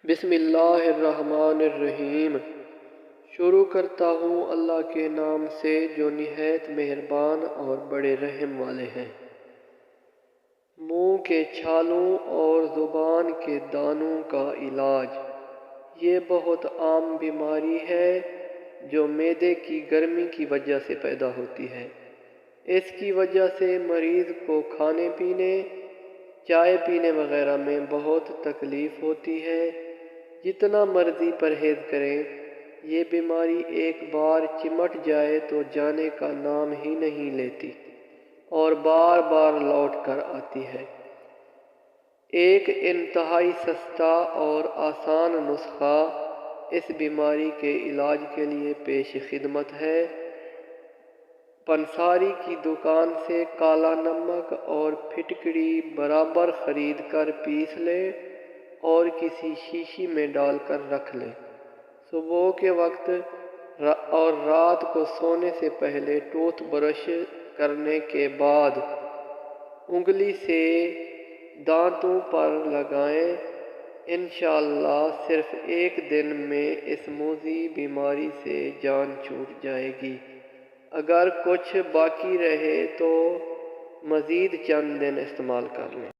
بسم اللہ الرحمن الرحیم۔ شروع کرتا ہوں اللہ کے نام سے جو نہایت مہربان اور بڑے رحم والے ہیں۔ منہ کے چھالوں اور زبان کے دانوں کا علاج۔ یہ بہت عام بیماری ہے جو معدے کی گرمی کی وجہ سے پیدا ہوتی ہے۔ اس کی وجہ سے مریض کو کھانے پینے، چائے پینے وغیرہ میں بہت تکلیف ہوتی ہے۔ جتنا مرضی پرہیز کریں، یہ بیماری ایک بار چمٹ جائے تو جانے کا نام ہی نہیں لیتی اور بار بار لوٹ کر آتی ہے۔ ایک انتہائی سستا اور آسان نسخہ اس بیماری کے علاج کے لیے پیش خدمت ہے۔ پنساری کی دکان سے کالا نمک اور پھٹکڑی برابر خرید کر پیس لیں اور کسی شیشی میں ڈال کر رکھ لیں۔ صبح کے وقت اور رات کو سونے سے پہلے ٹوتھ برش کرنے کے بعد انگلی سے دانتوں پر لگائیں۔ انشاءاللہ صرف ایک دن میں اس موذی بیماری سے جان چھوٹ جائے گی۔ اگر کچھ باقی رہے تو مزید چند دن استعمال کر لیں۔